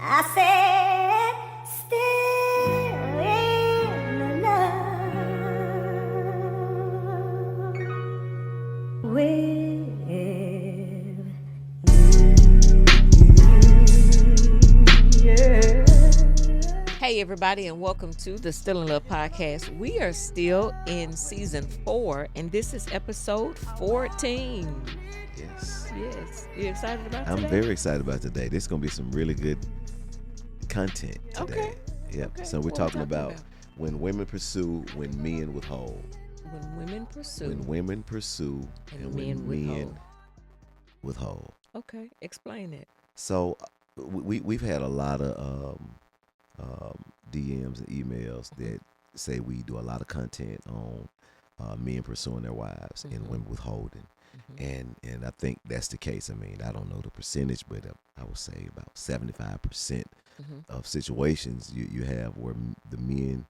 I said, still in love with you. Yeah. Hey, everybody, and welcome to the Still in Love podcast. We are still in season 4, and this is episode 14. Yes. Yes. You excited about I'm today? very excited about today. This is going to be some really good content today. Okay. Yep. Okay. So we're What talking about when women pursue, when men withhold. When women pursue. When women pursue and when men withhold. Okay. Explain it. So we've had a lot of DMs and emails that say we do a lot of content on men pursuing their wives and women withholding. And I think that's the case. I mean, I don't know the percentage, but I would say about 75% of situations you have where the men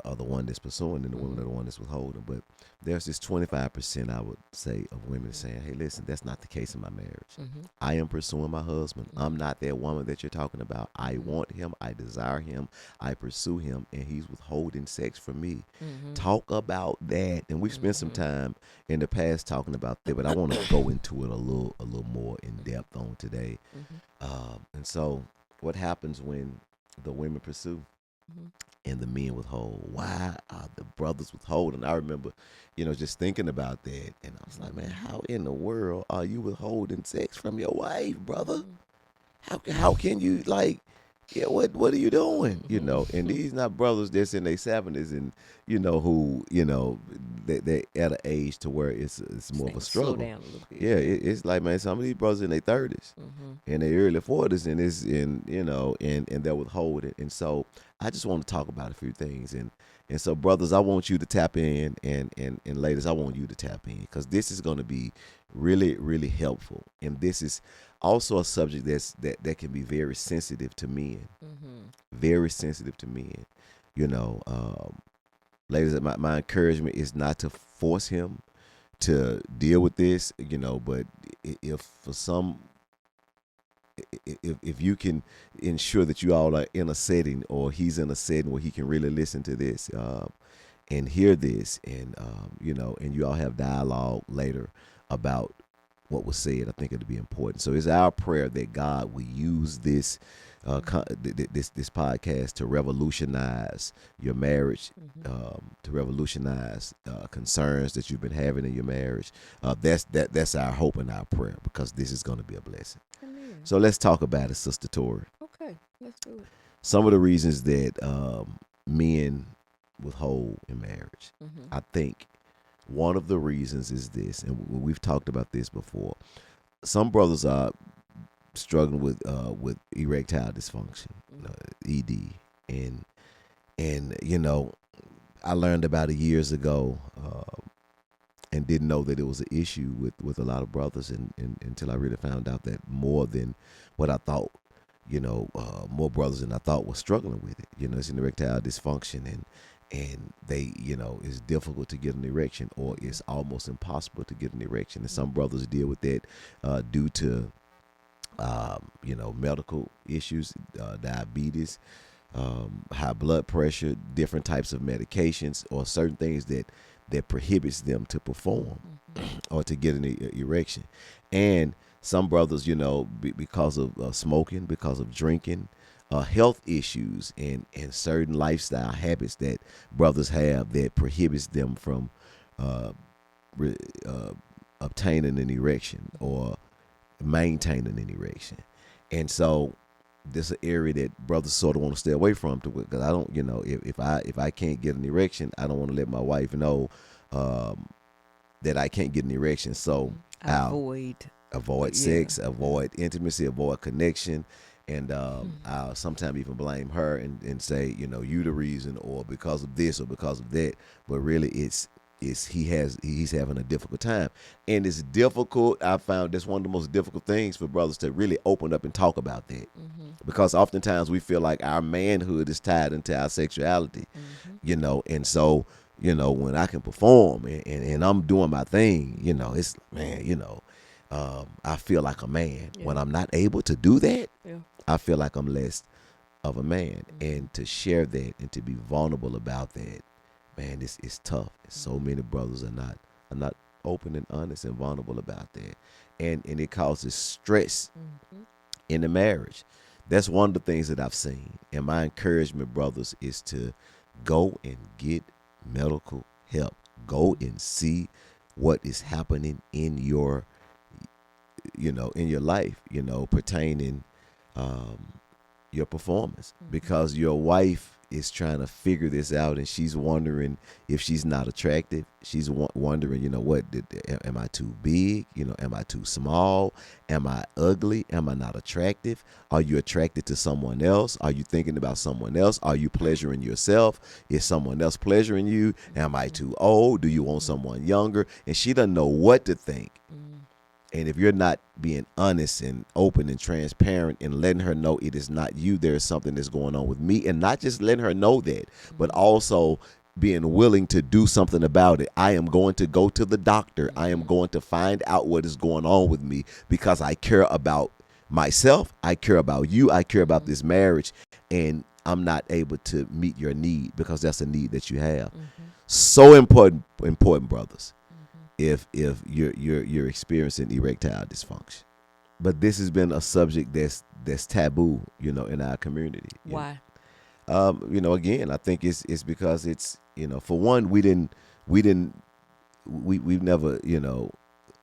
are the one that's pursuing and the women are the one that's withholding. But there's this 25%, I would say, of women saying, hey, listen, that's not the case in my marriage. I am pursuing my husband. I'm not that woman that you're talking about. I want him. I desire him. I pursue him, and he's withholding sex from me. Talk about that. And we've spent some time in the past talking about that, but I want to go into it a little more in depth on today. And so what happens when the women pursue and the men withhold? Why are the brothers withholding? I remember, just thinking about that, and I was like, man, how in the world are you withholding sex from your wife, brother? How can you, what are you doing? And these not brothers that's in their 70s and who they at an age to where it's more of a struggle. Slow down a little bit. Yeah, it's like, man, some of these brothers in their 30s, in their early 40s, and it's and they're withholding. And so I just want to talk about a few things, and so brothers, I want you to tap in, and ladies, I want you to tap in, because this is going to be really, really helpful, and this is also a subject that can be very sensitive to men, very sensitive to men. Ladies, my encouragement is not to force him to deal with this, but if for some, if you can ensure that you all are in a setting, or he's in a setting where he can really listen to this and hear this, and and you all have dialogue later about what was said, I think it'll be important. So it's our prayer that God will use this this podcast to revolutionize your marriage, to revolutionize concerns that you've been having in your marriage. That's our hope and our prayer, because this is going to be a blessing. Amen. So let's talk about it, Sister Tori. Okay, let's do it. Some of the reasons that men withhold in marriage. I think one of the reasons is this, and we've talked about this before. Some brothers are struggling with erectile dysfunction, ED, and I learned about it years ago, and didn't know that it was an issue with a lot of brothers, and until I really found out that more than what I thought, more brothers than I thought were struggling with it. It's an erectile dysfunction, and they, it's difficult to get an erection, or it's almost impossible to get an erection. And some brothers deal with that due to, medical issues, diabetes, high blood pressure, different types of medications, or certain things that prohibits them to perform or to get an erection. And some brothers, because of smoking, because of drinking, health issues, and certain lifestyle habits that brothers have that prohibits them from obtaining an erection or maintaining an erection. And so this is an area that brothers sort of want to stay away from, because I don't, if I can't get an erection, I don't want to let my wife know that I can't get an erection. So avoid sex, avoid intimacy, avoid connection. And I'll sometimes even blame her and say, you the reason, or because of this or because of that. But really, it's he's having a difficult time, and it's difficult. I found that's one of the most difficult things for brothers to really open up and talk about that, because oftentimes we feel like our manhood is tied into our sexuality, and so when I can perform and I'm doing my thing, it's man, I feel like a man. When I'm not able to do that, I feel like I'm less of a man. And to share that and to be vulnerable about that, man, it's tough. And so many brothers are not open and honest and vulnerable about that. And it causes stress in the marriage. That's one of the things that I've seen. And my encouragement, brothers, is to go and get medical help. Go and see what is happening in your in your life, pertaining your performance, because your wife is trying to figure this out, and she's wondering if she's not attractive. She's wondering, am I too big? Am I too small? Am I ugly? Am I not attractive? Are you attracted to someone else? Are you thinking about someone else? Are you pleasuring yourself? Is someone else pleasuring you? Am I too old? Do you want someone younger? And she doesn't know what to think. And if you're not being honest and open and transparent and letting her know it is not you, there is something that's going on with me, and not just letting her know that, but also being willing to do something about it. I am going to go to the doctor. I am going to find out what is going on with me, because I care about myself. I care about you. I care about this marriage, and I'm not able to meet your need because that's a need that you have. So important, brothers. If you're experiencing erectile dysfunction, but this has been a subject that's taboo, in our community. Why? Again, I think it's because it's, for one, we've never,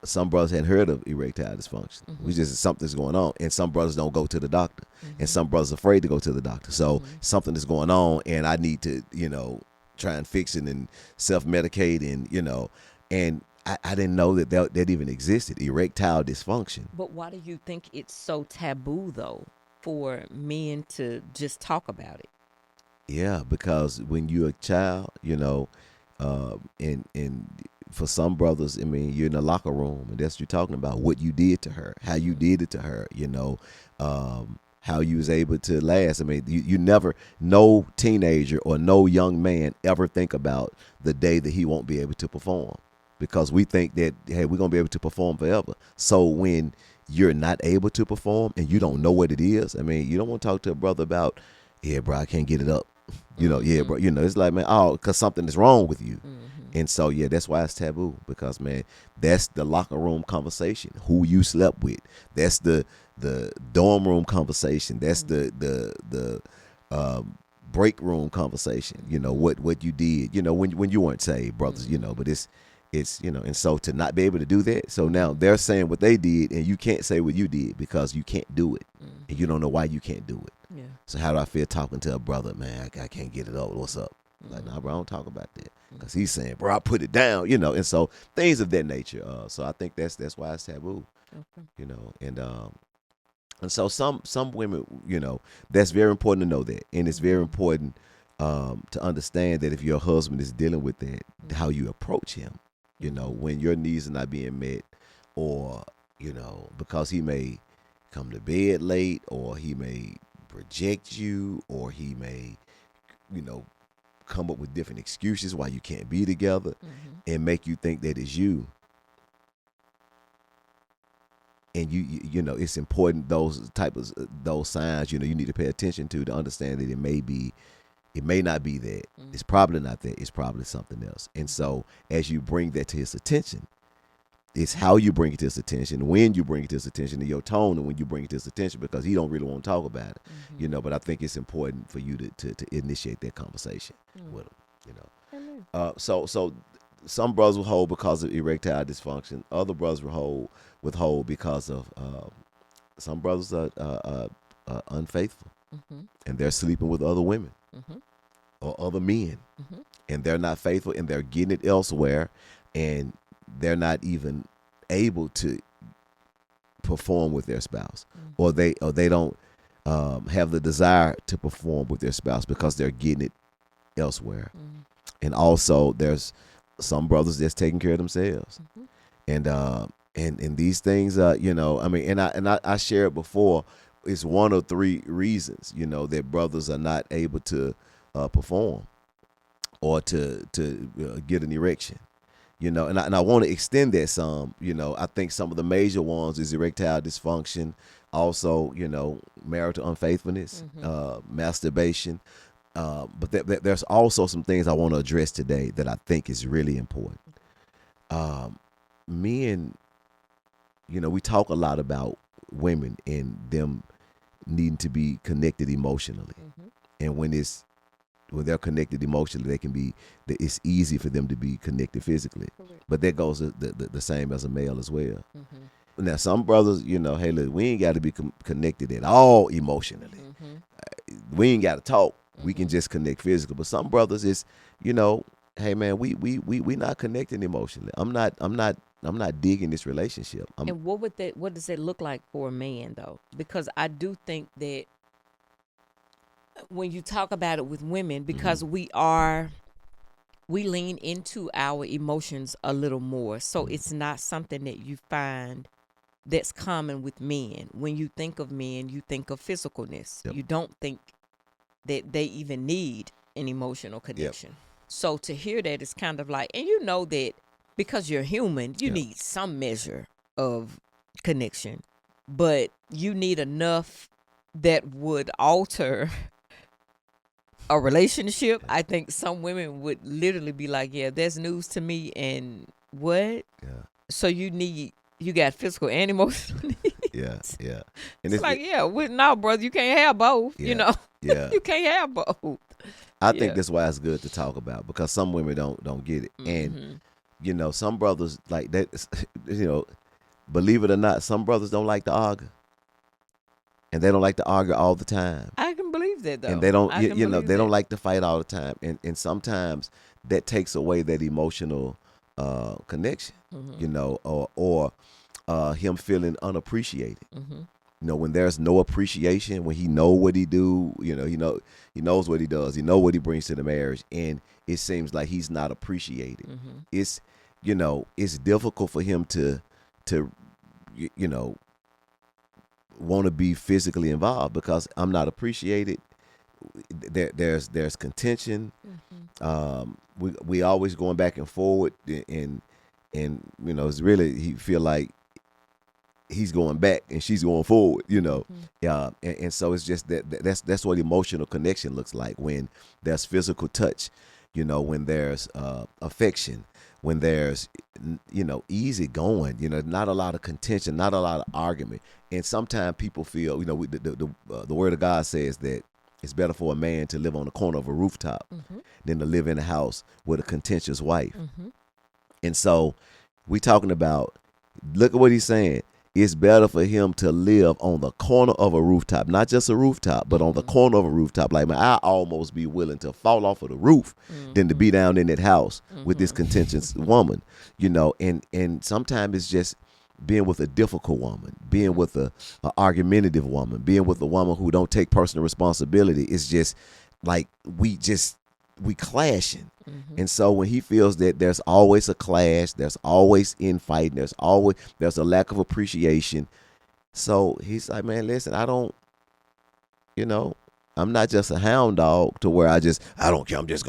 some brothers hadn't heard of erectile dysfunction. We just, something's going on, and some brothers don't go to the doctor, and some brothers are afraid to go to the doctor. So something is going on, and I need to, try and fix it and self-medicate, and I didn't know that even existed, erectile dysfunction. But why do you think it's so taboo, though, for men to just talk about it? Yeah, because when you're a child, and for some brothers, I mean, you're in the locker room, and that's what you're talking about, what you did to her, how you did it to her, how you was able to last. I mean, you never, no teenager or no young man ever think about the day that he won't be able to perform. Because we think that, hey, we're going to be able to perform forever. So when you're not able to perform and you don't know what it is, I mean, you don't want to talk to a brother about, yeah, bro, I can't get it up. Yeah, bro, it's like, man, because something is wrong with you. And so, yeah, that's why it's taboo, because, man, that's the locker room conversation, who you slept with. That's the dorm room conversation. That's the break room conversation, what you did, when you weren't saved, brothers, but it's, and so to not be able to do that. So now they're saying what they did, and you can't say what you did because you can't do it. And you don't know why you can't do it. Yeah. So how do I feel talking to a brother, man, I can't get it up. What's up? Like, nah, bro, I don't talk about that. Because he's saying, bro, I put it down, and so things of that nature. So I think that's why it's taboo, and so some women, that's very important to know that. And it's very important to understand that if your husband is dealing with that, how you approach him. When your needs are not being met, or, because he may come to bed late, or he may reject you, or he may, come up with different excuses why you can't be together, and make you think that it's you. And it's important, those signs, you need to pay attention to understand that it may not be that. It's probably not that. It's probably something else. And so as you bring that to his attention, it's how you bring it to his attention, when you bring it to his attention, and your tone, and when you bring it to his attention, because he don't really want to talk about it, but I think it's important for you to initiate that conversation with him, so some brothers withhold because of erectile dysfunction. Other brothers withhold because of some brothers are unfaithful, and they're sleeping with other women or other men, and they're not faithful, and they're getting it elsewhere, and they're not even able to perform with their spouse, or they don't have the desire to perform with their spouse because they're getting it elsewhere. And also, there's some brothers that's taking care of themselves, and these things, I mean, and I shared before, it's one of three reasons, that brothers are not able to perform or to get an erection. And I want to extend that some. I think some of the major ones is erectile dysfunction, Also, marital unfaithfulness, masturbation. But there's also some things I want to address today that I think is really important. Men, we talk a lot about women and them needing to be connected emotionally. And when they're connected emotionally, it's easy for them to be connected physically. Correct. But that goes the same as a male as well. Now, some brothers, hey, look, we ain't got to be connected at all emotionally. We ain't got to talk. We can just connect physically. But some brothers, it's, hey man, we not connecting emotionally. I'm not digging this relationship. And what does that look like for a man though? Because I do think that when you talk about it with women, because we lean into our emotions a little more. So it's not something that you find that's common with men. When you think of men, you think of physicalness. Yep. You don't think that they even need an emotional connection. So to hear that is kind of like, and you know that because you're human, you need some measure of connection, but you need enough that would alter a relationship. I think some women would literally be like, yeah, that's news to me. And what? Yeah. So you got physical and emotional needs. Yeah. And it's like, no, brother, you can't have both. Yeah. You can't have both. I think that's why it's good to talk about, because some women don't get it. And some brothers like that, believe it or not, some brothers don't like to argue. And they don't like to argue all the time. I can believe that though. And they don't they don't like to fight all the time. And sometimes that takes away that emotional connection, or him feeling unappreciated. When there's no appreciation, when he know what he do, he knows what he does, he know what he brings to the marriage, and it seems like he's not appreciated. It's it's difficult for him to want to be physically involved, because I'm not appreciated. There's contention. We always going back and forward, and it's really, he feel like he's going back and she's going forward, and so it's just that's what emotional connection looks like, when there's physical touch, when there's affection, when there's easy going, not a lot of contention, not a lot of argument. And sometimes people feel, the word of God says that it's better for a man to live on the corner of a rooftop than to live in a house with a contentious wife. And so we talking about, look at what he's saying. It's better for him to live on the corner of a rooftop, not just a rooftop, but on the corner of a rooftop. Like, man, I almost be willing to fall off of the roof than to be down in that house with this contentious woman, and sometimes it's just being with a difficult woman, being with a argumentative woman, being with a woman who don't take personal responsibility. It's just like we clashing. And so when he feels that there's always a clash, there's always infighting, there's a lack of appreciation. So he's like, man, listen, I don't, I'm not just a hound dog to where I don't care. I just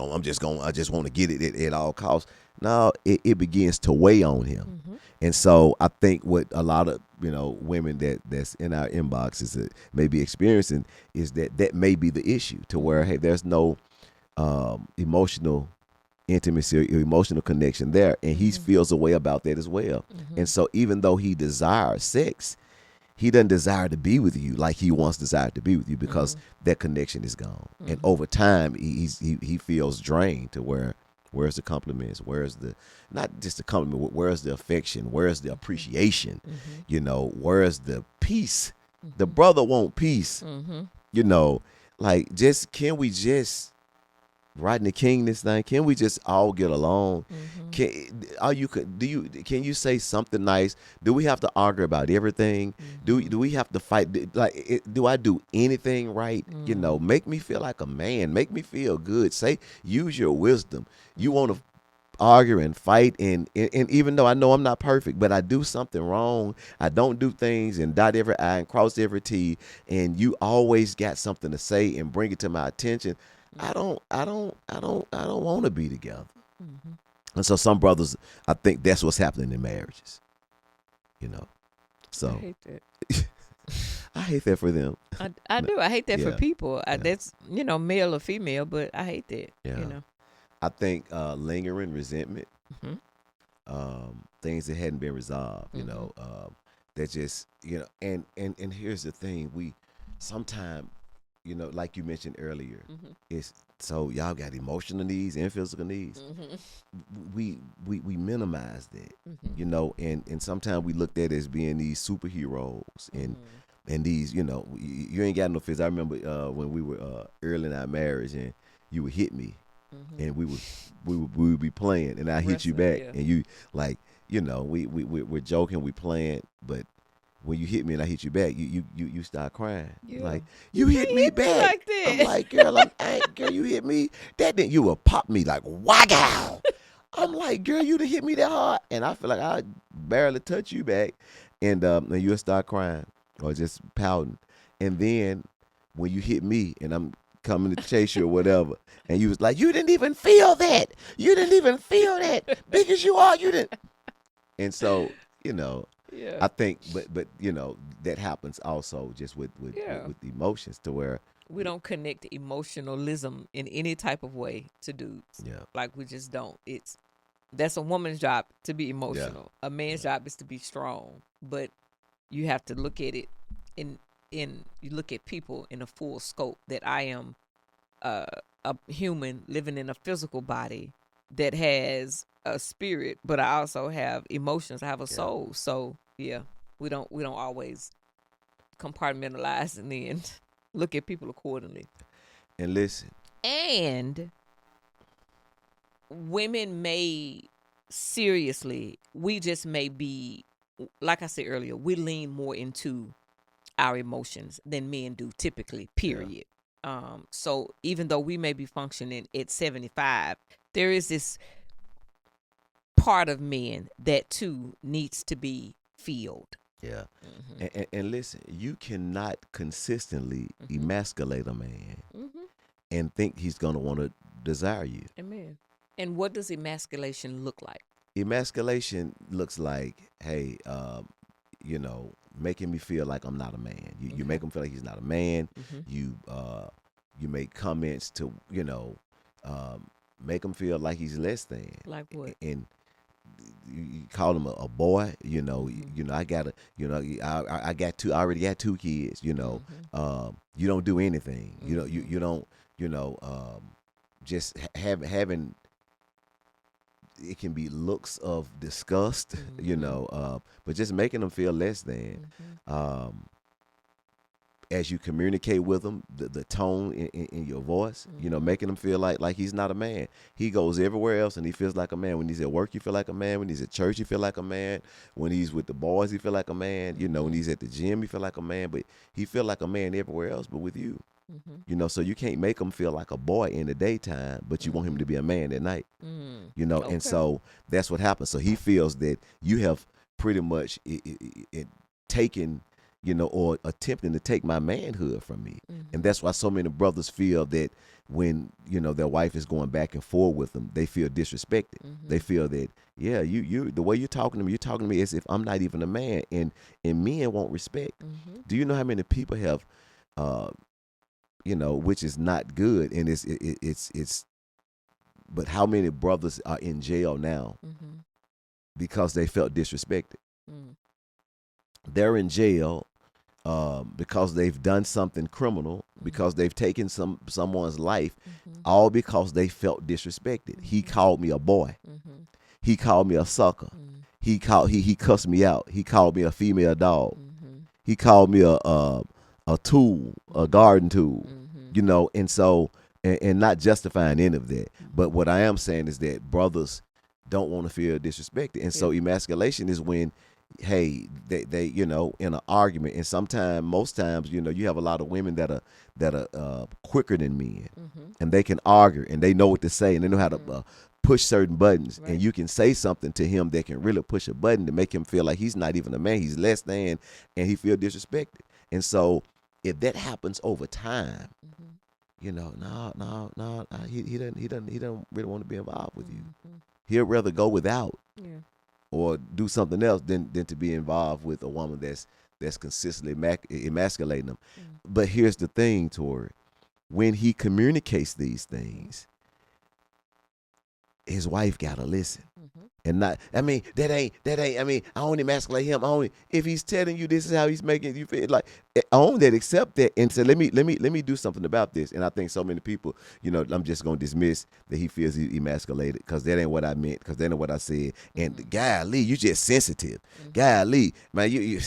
want to get it at all costs. No, it begins to weigh on him. And so I think what a lot of, women that's in our inboxes that may be experiencing is that may be the issue, to where, hey, there's no emotional intimacy or emotional connection there, and he feels a way about that as well. And so even though he desires sex, he doesn't desire to be with you like he once desired to be with you, because that connection is gone. And over time he feels drained, to where, where's the compliments, where's the, not just the compliment, where's the affection, where's the appreciation, where's the peace? The brother want peace. Like, can we just Rodney King this thing? Can we just all get along? Can you say something nice? Do we have to argue about everything? Do we have to fight? Do I do anything right? Make me feel like a man. Make me feel good. Use your wisdom. You want to argue and fight, and even though I know I'm not perfect, but I do something wrong, I don't do things and dot every I and cross every T, and you always got something to say and bring it to my attention. I don't want to be together. And so some brothers, I think that's what's happening in marriages. So I hate that. I hate that for them. I do. I hate that for Yeah. people. Yeah. That's male or female, but I hate that. Yeah. I think lingering resentment, Hmm. things that hadn't been resolved, that just, and here's the thing, we sometimes, like you mentioned earlier, Hmm. it's so y'all got emotional needs and physical needs. Hmm. We minimize that, Hmm. and sometimes we looked at it as being these superheroes and these, you ain't got no feelings. I remember when we were early in our marriage and you would hit me and we would be playing and I hit you Wrestling, back yeah. and you like, we're joking, we playing, but when you hit me and I hit you back, you start crying. Yeah. Like, You you hit can't me hit me back. like that. I'm like, girl, girl, you hit me. That didn't, you will pop me like wow. I'm like, girl, you done hit me that hard. And I feel like I barely touch you back. And you'll start crying or just pouting. And then when you hit me and I'm coming to chase you or whatever, and you was like, you didn't even feel that. You didn't even feel that. Big as you are, you didn't. And so, Yeah. I think, but that happens also just with Yeah. with emotions to where, We don't connect emotionalism in any type of way to dudes. yeah, Like we just don't. That's a woman's job to be emotional. A man's job is to be strong. But you have to look at it in you look at people in a full scope that I am a human living in a physical body that has a spirit, but I also have emotions. I have a soul. So yeah, we don't always compartmentalize and then look at people accordingly. and listen, And women may seriously, we just may be, like I said earlier, we lean more into our emotions than men do typically, period. So even though we may be functioning at 75, there is this part of men that too needs to be filled. yeah, and listen, you cannot consistently emasculate a man and think he's gonna want to desire you. Amen. And what does emasculation look like? Emasculation looks like, hey, making me feel like I'm not a man. You make him feel like he's not a man. You make comments to make him feel like he's less than. Like what? And you call him a boy. I got I got two. I already got two kids. You don't do anything. You don't. Just having. It can be looks of disgust, but just making them feel less than. As you communicate with him, the tone in your voice, making him feel like he's not a man. He goes everywhere else and he feels like a man. When he's at work, he feel like a man. When he's at church, he feel like a man. When he's with the boys, he feel like a man. When he's at the gym, he feel like a man. But he feel like a man everywhere else, but with you. So you can't make him feel like a boy in the daytime, but you want him to be a man at night. Okay. And so that's what happens. So he feels that you have pretty much taken, or attempting to take my manhood from me. And that's why so many brothers feel that when, their wife is going back and forth with them, they feel disrespected. They feel that, yeah, you the way you're talking to me as if I'm not even a man, and men won't respect. Do you know how many people have which is not good, and it's but how many brothers are in jail now because they felt disrespected? They're in jail because they've done something criminal, because they've taken someone's life, all because they felt disrespected. He called me a boy. He called me a sucker. He cussed me out. He called me a female dog. He called me a tool, a garden tool, and so, and not justifying any of that. But what I am saying is that brothers don't want to feel disrespected. And so emasculation is when, hey, they in an argument, and most times, you have a lot of women that are quicker than men, and they can argue, and they know what to say, and they know how to push certain buttons, and you can say something to him that can really push a button to make him feel like he's not even a man, he's less than, and he feel disrespected. And so if that happens over time, he doesn't really want to be involved with you. He'll rather go without or do something else than to be involved with a woman that's consistently emasculating them. But here's the thing, Tori. When he communicates these things, his wife gotta listen. And not, I mean, that ain't, I mean, I only emasculate him. If he's telling you this is how he's making you feel, like, own that, accept that, and say, let me do something about this. And I think so many people, I'm just gonna dismiss that he feels he emasculated, because that ain't what I meant, because that ain't what I said. And golly, you just sensitive. Golly, man, you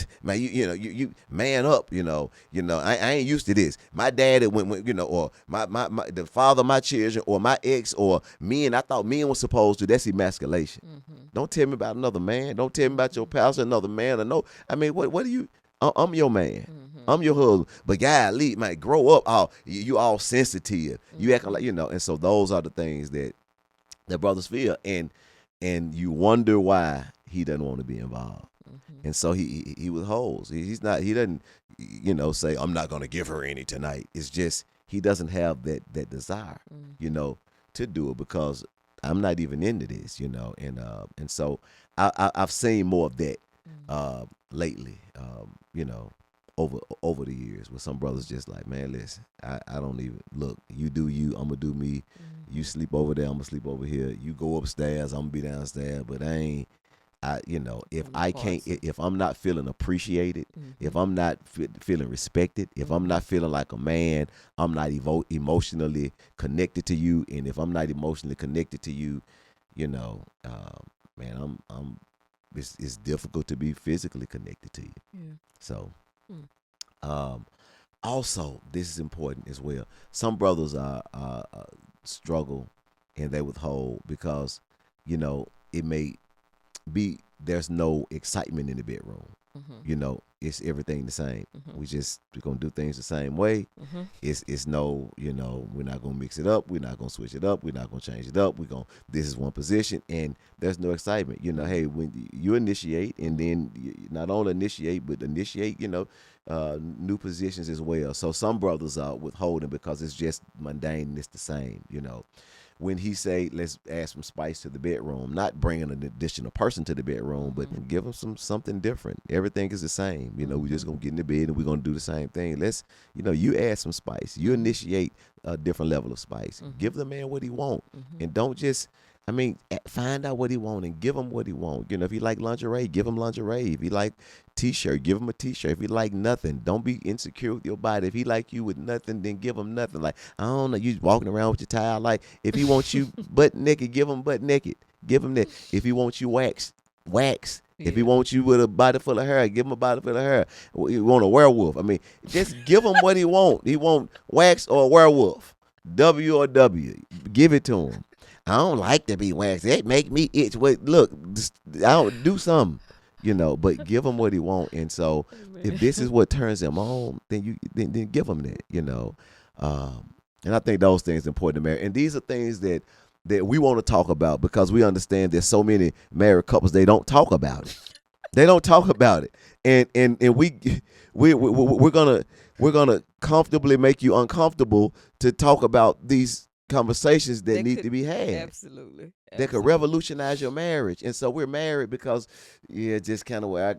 man up. I ain't used to this. My dad went, or my the father of my children, or my ex, or men. I thought men was supposed to. That's emasculation. Don't tell me about another man. Don't tell me about your pastor, another man. Or no, I mean, what do you? I'm your man. I'm your husband. But golly, man, grow up. You all sensitive. You acting like, and so those are the things that brothers feel, and you wonder why he doesn't want to be involved. And so he withholds. He doesn't, say, I'm not going to give her any tonight. It's just he doesn't have that desire, to do it, because I'm not even into this, and so I've seen more of that lately, over the years, where some brothers just like, man, listen, I don't even look. You do you, I'm gonna do me. You sleep over there, I'm gonna sleep over here. You go upstairs, I'm gonna be downstairs. But if I can't, if I'm not feeling appreciated, if I'm not feeling respected, if I'm not feeling like a man, I'm not emotionally connected to you. And if I'm not emotionally connected to you, man, it's difficult to be physically connected to you. Yeah. So, also, this is important as well. Some brothers are struggle, and they withhold because, it may be there's no excitement in the bedroom. It's everything the same. We're gonna do things the same way. It's no, we're not gonna mix it up. We're not gonna switch it up. We're not gonna change it up. This is one position, and there's no excitement. Hey, when you initiate, and then you not only initiate, but initiate, new positions as well. So some brothers are withholding because it's just mundane and it's the same. When he say, let's add some spice to the bedroom, not bringing an additional person to the bedroom, but give them something different. Everything is the same. We're just going to get in the bed and we're going to do the same thing. Let's, you add some spice. You initiate a different level of spice. Give the man what he want. And don't just, find out what he want and give him what he want. If he like lingerie, give him lingerie. If he like t-shirt, give him a t-shirt. If he like nothing, don't be insecure with your body. If he like you with nothing, then give him nothing. Like, I don't know, you walking around with your tie out. Like, if he wants you butt naked, give him butt naked. Give him that. If he wants you wax. Yeah. If he wants you with a body full of hair, give him a body full of hair. You want a werewolf? Just give him what he want. He want wax or a werewolf. W or W. Give it to him. I don't like to be waxed. It make me itch. Wait, look, I don't do something, but give him what he want. And so, if this is what turns him on, then then give him that, and I think those things are important to marry. And these are things that we want to talk about, because we understand there's so many married couples, they don't talk about it. They don't talk about it, and we're gonna comfortably make you uncomfortable to talk about these conversations that need to be had. Absolutely. That could revolutionize your marriage. And so we're married because, just kind of where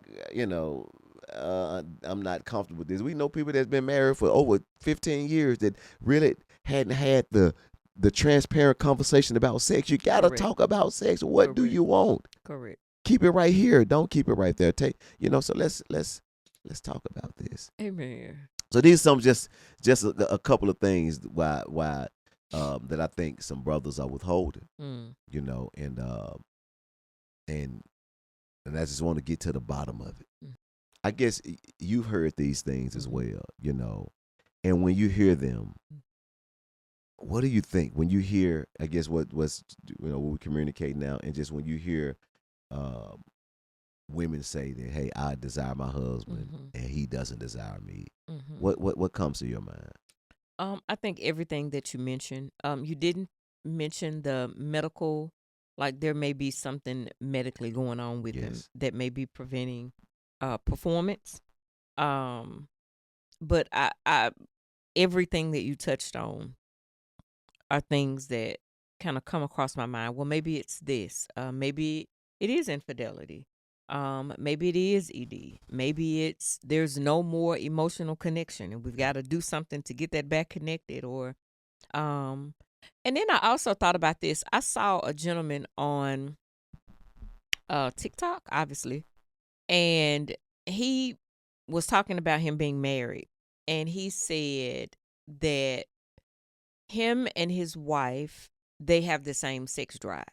I'm not comfortable with this. We know people that's been married for over 15 years that really hadn't had the transparent conversation about sex. You got to talk about sex. What do you want? Correct. Keep it right here. Don't keep it right there. So let's talk about this. Amen. So these are some just a couple of things why that I think some brothers are withholding, and I just want to get to the bottom of it. I guess you've heard these things as well, and when you hear them, what do you think when you hear, I guess what we communicate now, and just when you hear women say that, hey, I desire my husband and he doesn't desire me, what comes to your mind? I think everything that you mentioned. You didn't mention the medical, like there may be something medically going on with them that may be preventing performance. But I everything that you touched on are things that kind of come across my mind. Well, maybe it's this. Maybe it is infidelity. Maybe it is ED. Maybe there's no more emotional connection, and we've got to do something to get that back connected. Or, and then I also thought about this. I saw a gentleman on TikTok, obviously, and he was talking about him being married, and he said that him and his wife, they have the same sex drive.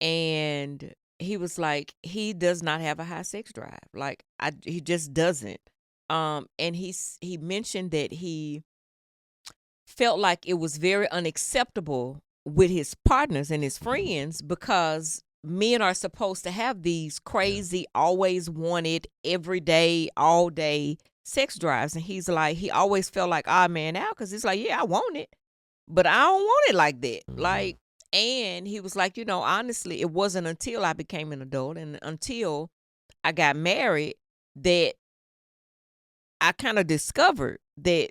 And he was like, he does not have a high sex drive. Like, he just doesn't. And he mentioned that he felt like it was very unacceptable with his partners and his friends, because men are supposed to have these crazy, always wanted, every day, all day sex drives. And he's like, he always felt like odd man out, because it's like, yeah, I want it, but I don't want it like that. Like, and he was like, honestly, it wasn't until I became an adult and until I got married that I kind of discovered that.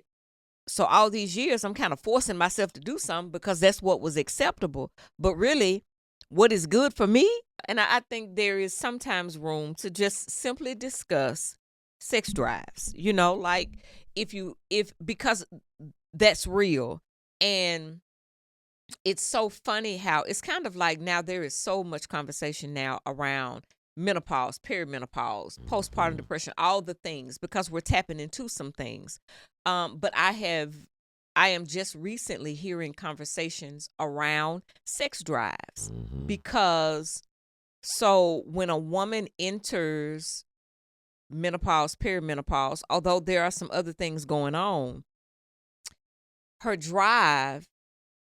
So all these years, I'm kind of forcing myself to do something because that's what was acceptable. But really, what is good for me? And I think there is sometimes room to just simply discuss sex drives, like because that's real. And it's so funny how it's kind of like now there is so much conversation now around menopause, perimenopause, postpartum depression, all the things, because we're tapping into some things. But I am just recently hearing conversations around sex drives, because so when a woman enters menopause, perimenopause, although there are some other things going on, her drive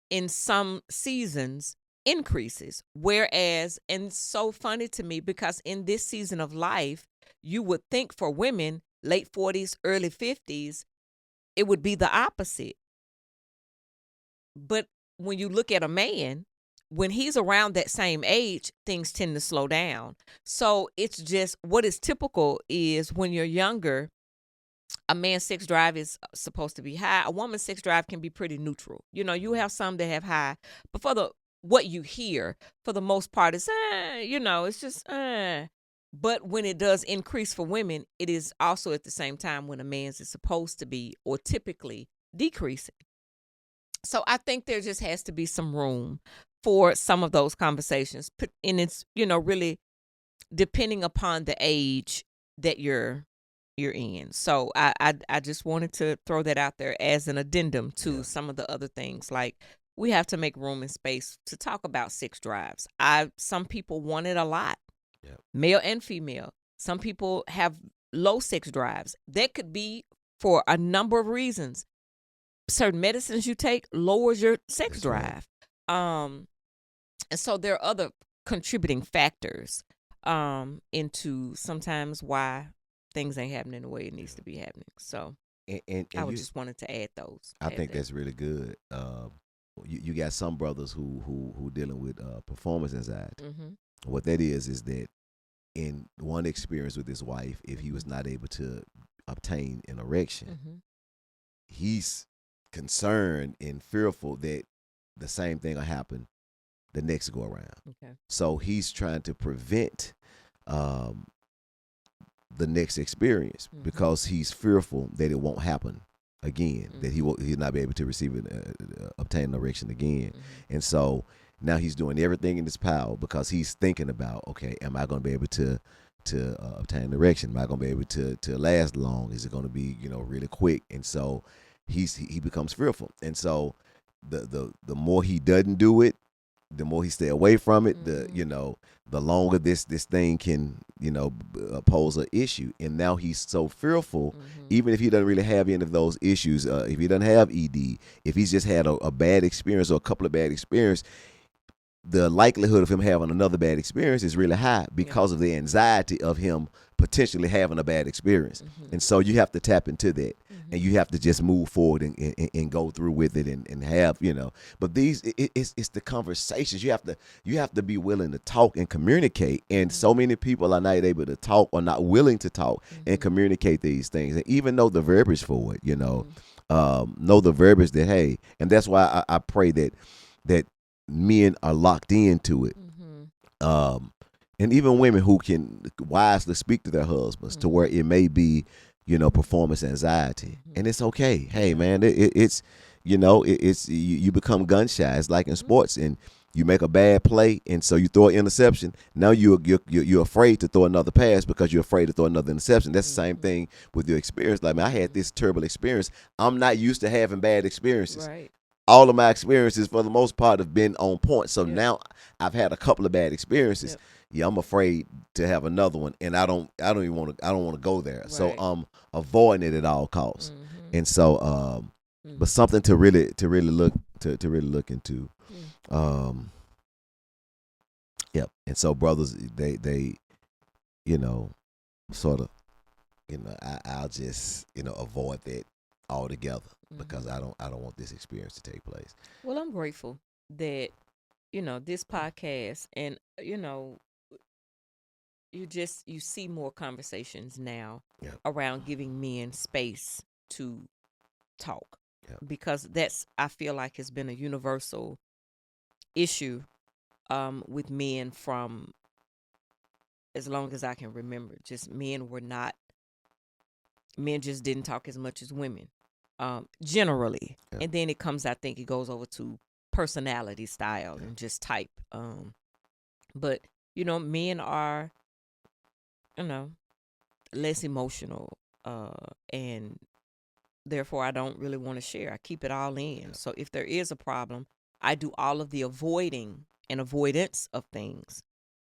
in some seasons increases. Whereas, and it's so funny to me because in this season of life, you would think for women, late 40s, early 50s, it would be the opposite. But when you look at a man, when he's around that same age, things tend to slow down. So it's just what is typical is when you're younger, a man's sex drive is supposed to be high. A woman's sex drive can be pretty neutral. You have some that have high, but for what you hear, for the most part, it's it's just But when it does increase for women, it is also at the same time when a man's is supposed to be, or typically, decreasing. So I think there just has to be some room for some of those conversations, and it's really depending upon the age that you're in. So I just wanted to throw that out there as an addendum to some of the other things. Like, we have to make room and space to talk about sex drives. Some people want it a lot, male and female. Some people have low sex drives. That could be for a number of reasons. Certain medicines you take lowers your sex drive. And so there are other contributing factors into sometimes why things ain't happening the way it needs to be happening. So and I just wanted to add those. I think that's really good. You got some brothers who dealing with performance anxiety. What that is that in one experience with his wife, if he was not able to obtain an erection, he's concerned and fearful that the same thing will happen the next go around. Okay. So he's trying to prevent the next experience because he's fearful that it won't happen again, that he'll not be able to receive obtain an erection again. And so now he's doing everything in his power because he's thinking about, okay, am I going to be able to obtain an erection? Am I going to be able to last long? Is it going to be really quick? And so he becomes fearful. And so the more he doesn't do it, the more he stay away from it, the longer this thing can pose an issue. And now he's so fearful, even if he doesn't really have any of those issues, if he doesn't have ED, if he's just had a bad experience or a couple of bad experiences, the likelihood of him having another bad experience is really high because of the anxiety of him potentially having a bad experience. And so you have to tap into that, and you have to just move forward and go through with it and have, but it's the conversations. You have to be willing to talk and communicate. And so many people are not able to talk or not willing to talk and communicate these things. And even know the verbiage for it, know the verbiage that, hey, and that's why I pray that men are locked into it. And even women who can wisely speak to their husbands to where it may be, performance anxiety, and it's okay. Hey, man, it's it's you become gun shy. It's like in sports, and you make a bad play, and so you throw an interception. Now you're afraid to throw another pass because you're afraid to throw another interception. That's the same thing with your experience. Like, man, I had this terrible experience. I'm not used to having bad experiences. Right. All of my experiences, for the most part, have been on point. So Yeah. now I've had a couple of bad experiences. Yep. Yeah, I'm afraid to have another one, and I don't even want to. I don't want to go there. So Right. I'm avoiding it at all costs. Mm-hmm. And so, but something to really look into. Yep. And so, brothers, they sort of, I'll just avoid that altogether because I don't want this experience to take place. Well, I'm grateful that this podcast, and you see more conversations now Yep. around giving men space to talk, Yep. because I feel like has been a universal issue with men from as long as I can remember. Just men just didn't talk as much as women, generally. Yep. And then I think it goes over to personality style and just type. But men are, less emotional, and therefore I don't really want to share. I keep it all in. Yeah. So if there is a problem, I do all of the avoidance of things,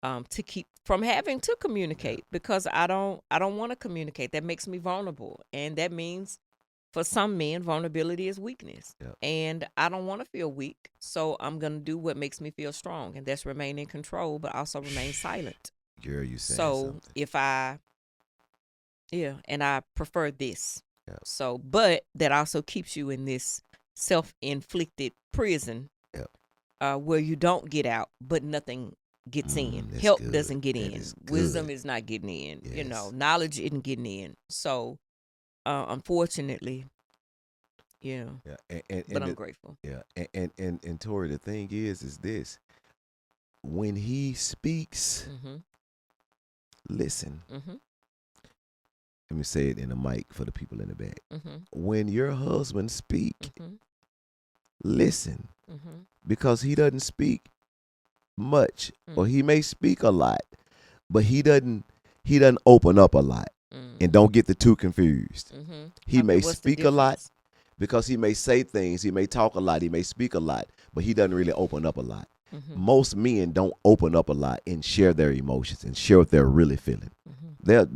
to keep from having to communicate, because I don't want to communicate. That makes me vulnerable, and that means for some men vulnerability is weakness. Yep. And I don't want to feel weak, so I'm gonna do what makes me feel strong, and that's remain in control, but also remain silent. Girl, you saying So something. if and I prefer this. Yep. So, but that also keeps you in this self-inflicted prison, Yep. Where you don't get out, but nothing gets in. That's Help good. doesn't get That in. is good. Wisdom is not getting in. Yes. Knowledge isn't getting in. So, unfortunately, Yeah. but I'm grateful. Yeah. And Tori, the thing is this: when he speaks, Mm-hmm. listen. Mm-hmm. Let me say it in the mic for the people in the back. Mm-hmm. When your husband speak, Mm-hmm. listen, Mm-hmm. because he doesn't speak much, or Mm. he may speak a lot, but he doesn't open up a lot. And don't get the two confused. Mm-hmm. He may What's the speak a lot difference? because he may say things, he may talk a lot, he may speak a lot, but he doesn't really open up a lot. Mm-hmm. Most men don't open up a lot and share their emotions and share what they're really feeling. Mm-hmm.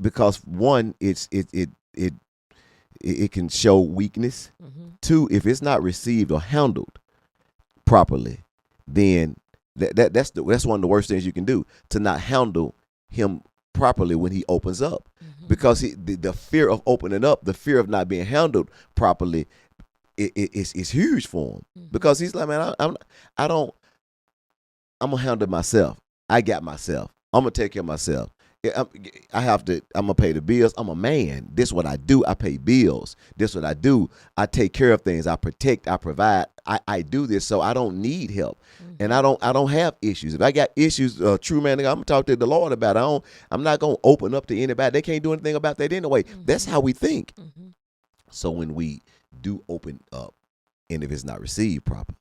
Because one, it can show weakness. Mm-hmm. Two, if it's not received or handled properly, then that's one of the worst things you can do, to not handle him properly when he opens up. Mm-hmm. Because the fear of opening up, the fear of not being handled properly, it's huge for him. Mm-hmm. Because he's like, man, I'm gonna handle myself. I got myself. I'm gonna take care of myself. I'm gonna pay the bills. I'm a man. This is what I do. I pay bills. This is what I do. I take care of things. I protect. I provide. I do this, so I don't need help. Mm-hmm. And I don't have issues. If I got issues, true man, I'm gonna talk to the Lord about it. I'm not gonna open up to anybody. They can't do anything about that anyway. Mm-hmm. That's how we think. Mm-hmm. So when we do open up, and if it's not received properly,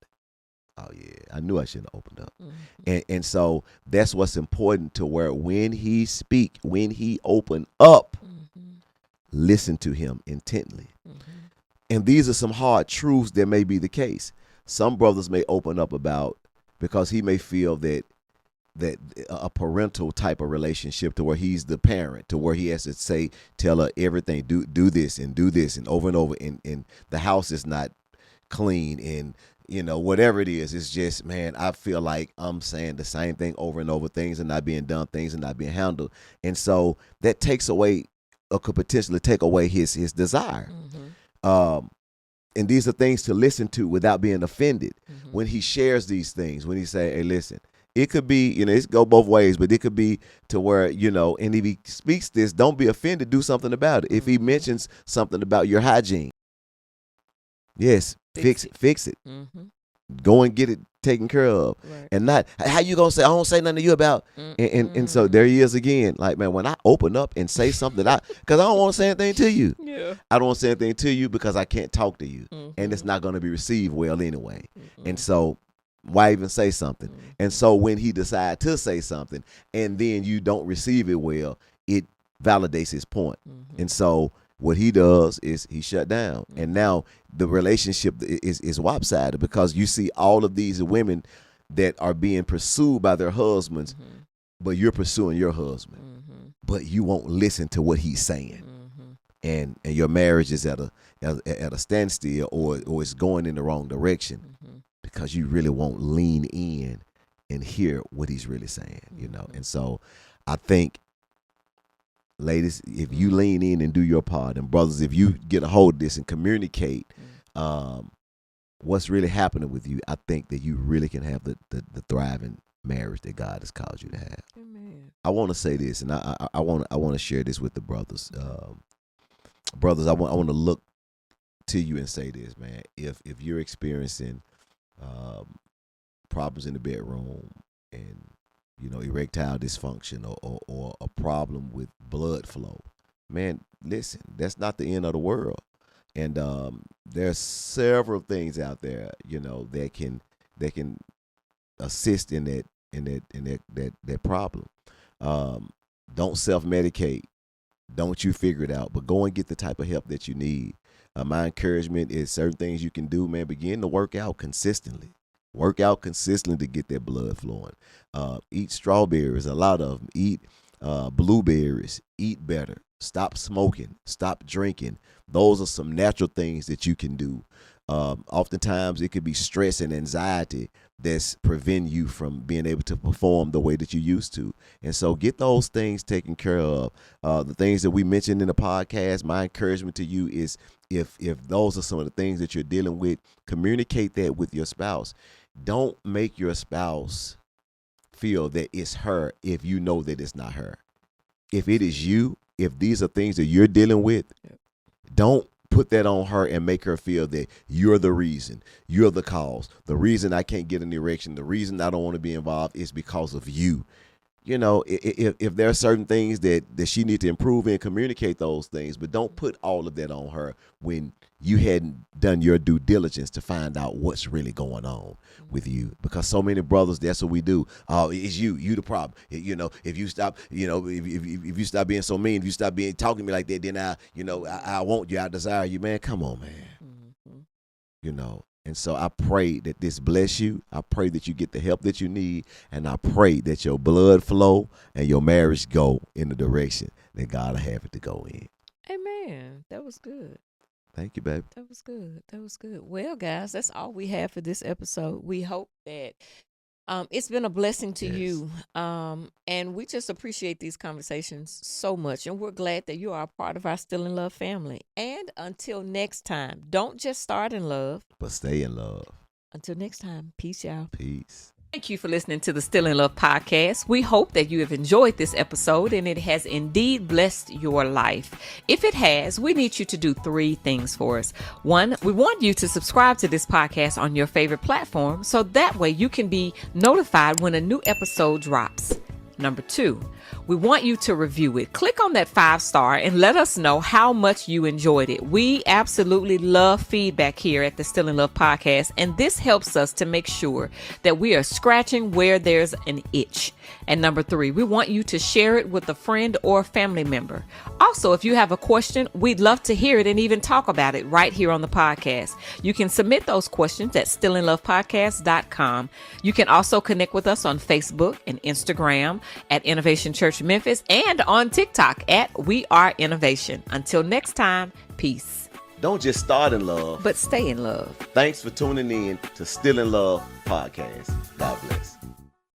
oh yeah, I knew I shouldn't have opened up. Mm-hmm. And so that's what's important, to where when he speak, when he open up, Mm-hmm. listen to him intently. Mm-hmm. And these are some hard truths that may be the case. Some brothers may open up about, because he may feel that a parental type of relationship, to where he's the parent, to where he has to tell her everything, do this and over and over, and the house is not clean, and whatever it is, it's just, man, I feel like I'm saying the same thing over and over, things are not being done, things are not being handled. And so that takes away, or could potentially take away his desire. Mm-hmm. And these are things to listen to without being offended. Mm-hmm. When he shares these things, when he say, hey, listen, it could be, it go both ways, but it could be to where, and if he speaks this, don't be offended, do something about it. If he mentions something about your hygiene, yes, fix it. Mm-hmm. Go and get it taken care of. Right. And not, how you going to say, I don't say nothing to you about, and so there he is again. Like, man, when I open up and say something, because I don't want to say anything to you. Yeah. I don't want to say anything to you because I can't talk to you. And it's not going to be received well anyway. And so why even say something? And so when he decides to say something and then you don't receive it well, it validates his point. And so what he does is he shut down. And now the relationship is lopsided because you see all of these women that are being pursued by their husbands, but you're pursuing your husband, but you won't listen to what he's saying. And your marriage is at a standstill, or it's going in the wrong direction because you really won't lean in and hear what he's really saying, you know. And so I think, ladies, if you lean in and do your part, and brothers, if you get a hold of this and communicate what's really happening with you, I think that you really can have the thriving marriage that God has called you to have. Amen. I want to say this, and I want to share this with the brothers. Brothers, I want to look to you and say this, man. If you're experiencing problems in the bedroom and erectile dysfunction or a problem with blood flow, man, listen, that's not the end of the world. And there's several things out there, that can assist in that problem. Don't self-medicate. Don't you figure it out, but go and get the type of help that you need. My encouragement is certain things you can do, man. Begin to work out consistently. Work out consistently to get that blood flowing. Eat strawberries, a lot of them. Eat blueberries. Eat better. Stop smoking. Stop drinking. Those are some natural things that you can do. Oftentimes it could be stress and anxiety that's preventing you from being able to perform the way that you used to. And so get those things taken care of. The things that we mentioned in the podcast, my encouragement to you is if those are some of the things that you're dealing with, communicate that with your spouse. Don't make your spouse feel that it's her if you know that it's not her. If it is you, if these are things that you're dealing with, don't put that on her and make her feel that you're the reason, you're the cause. The reason I can't get an erection, the reason I don't want to be involved is because of you. If there are certain things that she needs to improve in, communicate those things, but don't put all of that on her when you hadn't done your due diligence to find out what's really going on with you. Because so many brothers, that's what we do. Oh, it's you the problem. If you stop, if you stop being so mean, if you stop talking to me like that, then I want you, I desire you, man. Come on, man. And so I pray that this bless you. I pray that you get the help that you need. And I pray that your blood flow and your marriage go in the direction that God will have it to go in. Amen. That was good. Thank you, baby. That was good. That was good. Well, guys, that's all we have for this episode. We hope that it's been a blessing to you. And we just appreciate these conversations so much. And we're glad that you are a part of our Still in Love family. And until next time, don't just start in love, but stay in love. Until next time, peace, y'all. Peace. Thank you for listening to the Still in Love podcast. We hope that you have enjoyed this episode and it has indeed blessed your life. If it has, we need you to do 3 things for us. 1, we want you to subscribe to this podcast on your favorite platform so that way you can be notified when a new episode drops. Number 2, we want you to review it. Click on that 5-star and let us know how much you enjoyed it. We absolutely love feedback here at the Still in Love podcast, and this helps us to make sure that we are scratching where there's an itch. And number 3, we want you to share it with a friend or family member. Also, if you have a question, we'd love to hear it and even talk about it right here on the podcast. You can submit those questions at stillinlovepodcast.com. You can also connect with us on Facebook and Instagram at Innovation Church Memphis and on TikTok at We Are Innovation. Until next time, peace. Don't just start in love, but stay in love. Thanks for tuning in to Still in Love podcast. God bless.